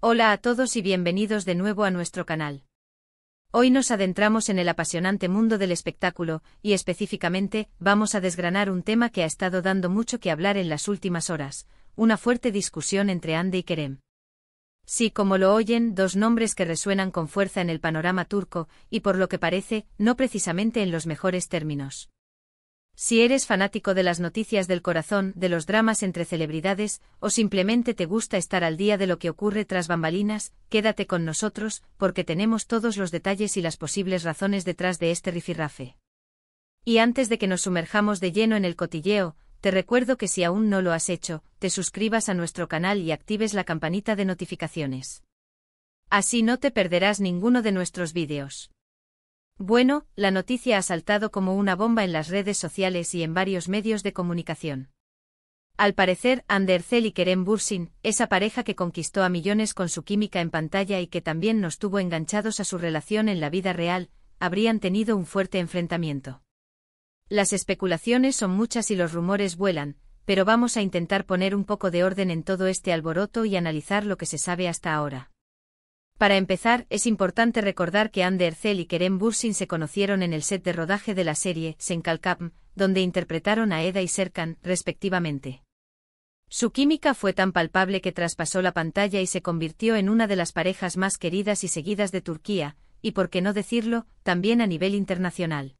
Hola a todos y bienvenidos de nuevo a nuestro canal. Hoy nos adentramos en el apasionante mundo del espectáculo, y específicamente, vamos a desgranar un tema que ha estado dando mucho que hablar en las últimas horas, una fuerte discusión entre Hande y Kerem. Sí, como lo oyen, dos nombres que resuenan con fuerza en el panorama turco, y por lo que parece, no precisamente en los mejores términos. Si eres fanático de las noticias del corazón, de los dramas entre celebridades, o simplemente te gusta estar al día de lo que ocurre tras bambalinas, quédate con nosotros, porque tenemos todos los detalles y las posibles razones detrás de este rifirrafe. Y antes de que nos sumerjamos de lleno en el cotilleo, te recuerdo que si aún no lo has hecho, te suscribas a nuestro canal y actives la campanita de notificaciones. Así no te perderás ninguno de nuestros vídeos. Bueno, la noticia ha saltado como una bomba en las redes sociales y en varios medios de comunicación. Al parecer, Hande Erçel y Kerem Bürsin, esa pareja que conquistó a millones con su química en pantalla y que también nos tuvo enganchados a su relación en la vida real, habrían tenido un fuerte enfrentamiento. Las especulaciones son muchas y los rumores vuelan, pero vamos a intentar poner un poco de orden en todo este alboroto y analizar lo que se sabe hasta ahora. Para empezar, es importante recordar que Hande Erçel y Kerem Bürsin se conocieron en el set de rodaje de la serie Sen Kalkam, donde interpretaron a Eda y Serkan, respectivamente. Su química fue tan palpable que traspasó la pantalla y se convirtió en una de las parejas más queridas y seguidas de Turquía, y por qué no decirlo, también a nivel internacional.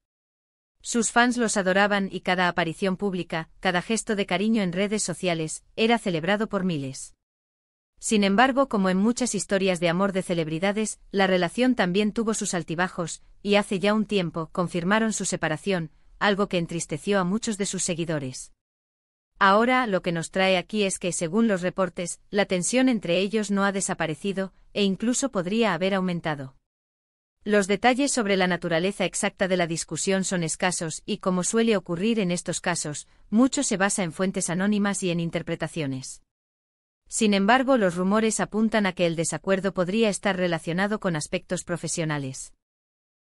Sus fans los adoraban y cada aparición pública, cada gesto de cariño en redes sociales, era celebrado por miles. Sin embargo, como en muchas historias de amor de celebridades, la relación también tuvo sus altibajos, y hace ya un tiempo confirmaron su separación, algo que entristeció a muchos de sus seguidores. Ahora, lo que nos trae aquí es que, según los reportes, la tensión entre ellos no ha desaparecido, e incluso podría haber aumentado. Los detalles sobre la naturaleza exacta de la discusión son escasos y, como suele ocurrir en estos casos, mucho se basa en fuentes anónimas y en interpretaciones. Sin embargo, los rumores apuntan a que el desacuerdo podría estar relacionado con aspectos profesionales.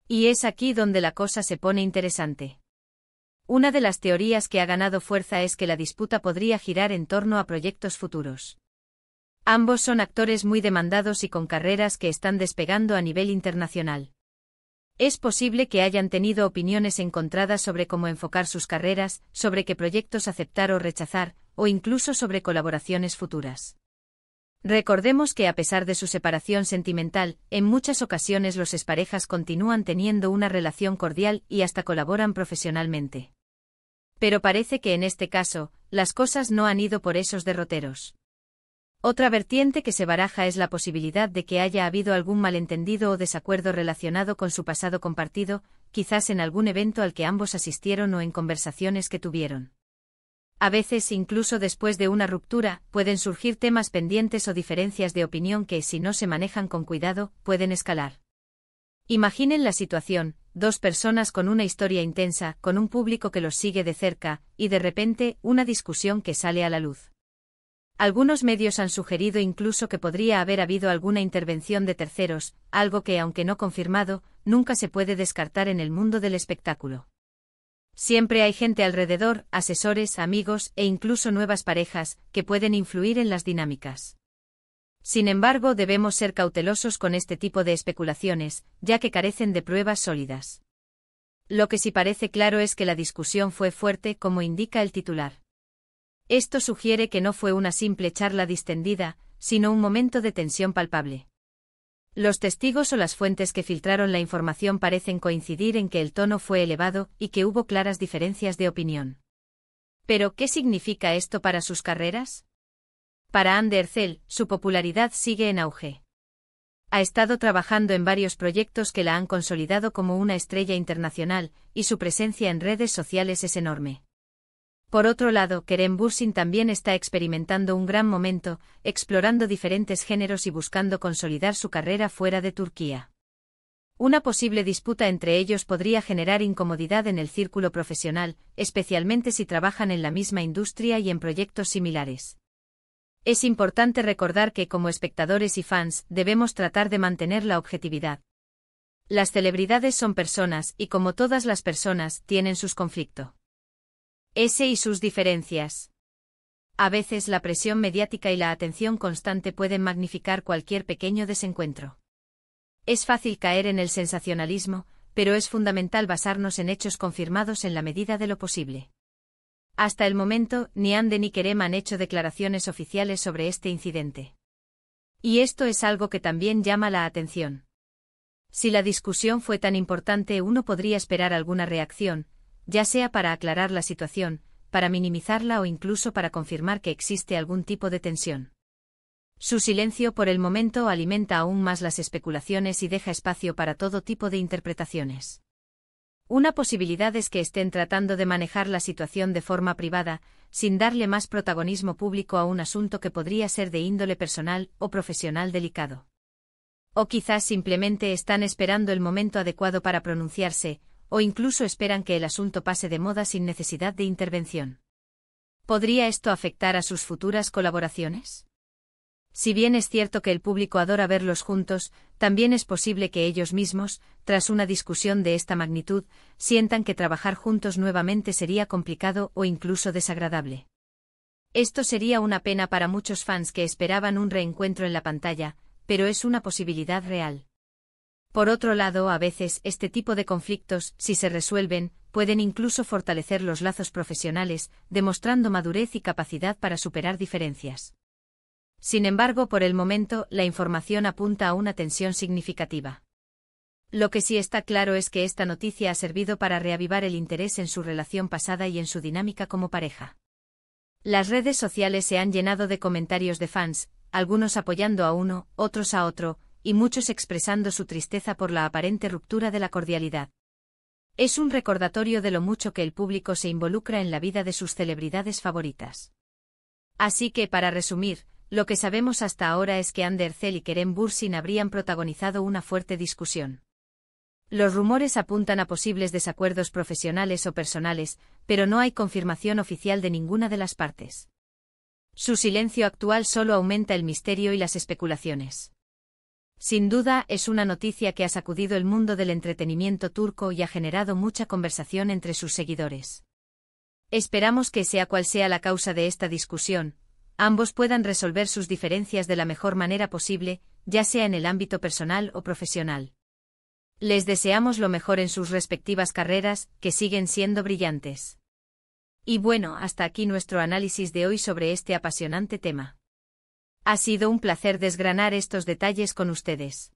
Y es aquí donde la cosa se pone interesante. Una de las teorías que ha ganado fuerza es que la disputa podría girar en torno a proyectos futuros. Ambos son actores muy demandados y con carreras que están despegando a nivel internacional. Es posible que hayan tenido opiniones encontradas sobre cómo enfocar sus carreras, sobre qué proyectos aceptar o rechazar, o incluso sobre colaboraciones futuras. Recordemos que a pesar de su separación sentimental, en muchas ocasiones los exparejas continúan teniendo una relación cordial y hasta colaboran profesionalmente. Pero parece que en este caso, las cosas no han ido por esos derroteros. Otra vertiente que se baraja es la posibilidad de que haya habido algún malentendido o desacuerdo relacionado con su pasado compartido, quizás en algún evento al que ambos asistieron o en conversaciones que tuvieron. A veces, incluso después de una ruptura, pueden surgir temas pendientes o diferencias de opinión que, si no se manejan con cuidado, pueden escalar. Imaginen la situación: dos personas con una historia intensa, con un público que los sigue de cerca, y de repente, una discusión que sale a la luz. Algunos medios han sugerido incluso que podría haber habido alguna intervención de terceros, algo que, aunque no confirmado, nunca se puede descartar en el mundo del espectáculo. Siempre hay gente alrededor, asesores, amigos e incluso nuevas parejas, que pueden influir en las dinámicas. Sin embargo, debemos ser cautelosos con este tipo de especulaciones, ya que carecen de pruebas sólidas. Lo que sí parece claro es que la discusión fue fuerte, como indica el titular. Esto sugiere que no fue una simple charla distendida, sino un momento de tensión palpable. Los testigos o las fuentes que filtraron la información parecen coincidir en que el tono fue elevado y que hubo claras diferencias de opinión. ¿Pero qué significa esto para sus carreras? Para Hande Erçel, su popularidad sigue en auge. Ha estado trabajando en varios proyectos que la han consolidado como una estrella internacional, y su presencia en redes sociales es enorme. Por otro lado, Kerem Bürsin también está experimentando un gran momento, explorando diferentes géneros y buscando consolidar su carrera fuera de Turquía. Una posible disputa entre ellos podría generar incomodidad en el círculo profesional, especialmente si trabajan en la misma industria y en proyectos similares. Es importante recordar que, como espectadores y fans, debemos tratar de mantener la objetividad. Las celebridades son personas y, como todas las personas, tienen sus conflictos. Ese y sus diferencias. A veces la presión mediática y la atención constante pueden magnificar cualquier pequeño desencuentro. Es fácil caer en el sensacionalismo, pero es fundamental basarnos en hechos confirmados en la medida de lo posible. Hasta el momento, ni Ande ni Kerem han hecho declaraciones oficiales sobre este incidente. Y esto es algo que también llama la atención. Si la discusión fue tan importante, uno podría esperar alguna reacción, ya sea para aclarar la situación, para minimizarla o incluso para confirmar que existe algún tipo de tensión. Su silencio por el momento alimenta aún más las especulaciones y deja espacio para todo tipo de interpretaciones. Una posibilidad es que estén tratando de manejar la situación de forma privada, sin darle más protagonismo público a un asunto que podría ser de índole personal o profesional delicado. O quizás simplemente están esperando el momento adecuado para pronunciarse, o incluso esperan que el asunto pase de moda sin necesidad de intervención. ¿Podría esto afectar a sus futuras colaboraciones? Si bien es cierto que el público adora verlos juntos, también es posible que ellos mismos, tras una discusión de esta magnitud, sientan que trabajar juntos nuevamente sería complicado o incluso desagradable. Esto sería una pena para muchos fans que esperaban un reencuentro en la pantalla, pero es una posibilidad real. Por otro lado, a veces este tipo de conflictos, si se resuelven, pueden incluso fortalecer los lazos profesionales, demostrando madurez y capacidad para superar diferencias. Sin embargo, por el momento, la información apunta a una tensión significativa. Lo que sí está claro es que esta noticia ha servido para reavivar el interés en su relación pasada y en su dinámica como pareja. Las redes sociales se han llenado de comentarios de fans, algunos apoyando a uno, otros a otro, y muchos expresando su tristeza por la aparente ruptura de la cordialidad. Es un recordatorio de lo mucho que el público se involucra en la vida de sus celebridades favoritas. Así que, para resumir, lo que sabemos hasta ahora es que Hande Erçel y Kerem Bürsin habrían protagonizado una fuerte discusión. Los rumores apuntan a posibles desacuerdos profesionales o personales, pero no hay confirmación oficial de ninguna de las partes. Su silencio actual solo aumenta el misterio y las especulaciones. Sin duda, es una noticia que ha sacudido el mundo del entretenimiento turco y ha generado mucha conversación entre sus seguidores. Esperamos que, sea cual sea la causa de esta discusión, ambos puedan resolver sus diferencias de la mejor manera posible, ya sea en el ámbito personal o profesional. Les deseamos lo mejor en sus respectivas carreras, que siguen siendo brillantes. Y bueno, hasta aquí nuestro análisis de hoy sobre este apasionante tema. Ha sido un placer desgranar estos detalles con ustedes.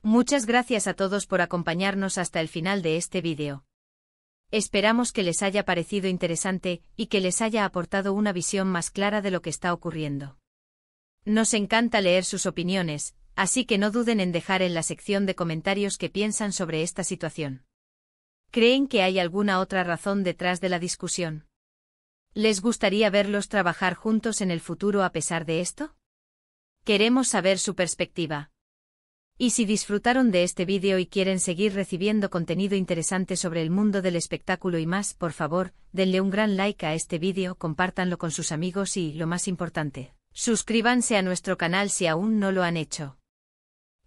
Muchas gracias a todos por acompañarnos hasta el final de este vídeo. Esperamos que les haya parecido interesante y que les haya aportado una visión más clara de lo que está ocurriendo. Nos encanta leer sus opiniones, así que no duden en dejar en la sección de comentarios qué piensan sobre esta situación. ¿Creen que hay alguna otra razón detrás de la discusión? ¿Les gustaría verlos trabajar juntos en el futuro a pesar de esto? Queremos saber su perspectiva. Y si disfrutaron de este vídeo y quieren seguir recibiendo contenido interesante sobre el mundo del espectáculo y más, por favor, denle un gran like a este vídeo, compártanlo con sus amigos y, lo más importante, suscríbanse a nuestro canal si aún no lo han hecho.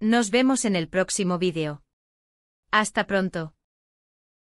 Nos vemos en el próximo vídeo. Hasta pronto.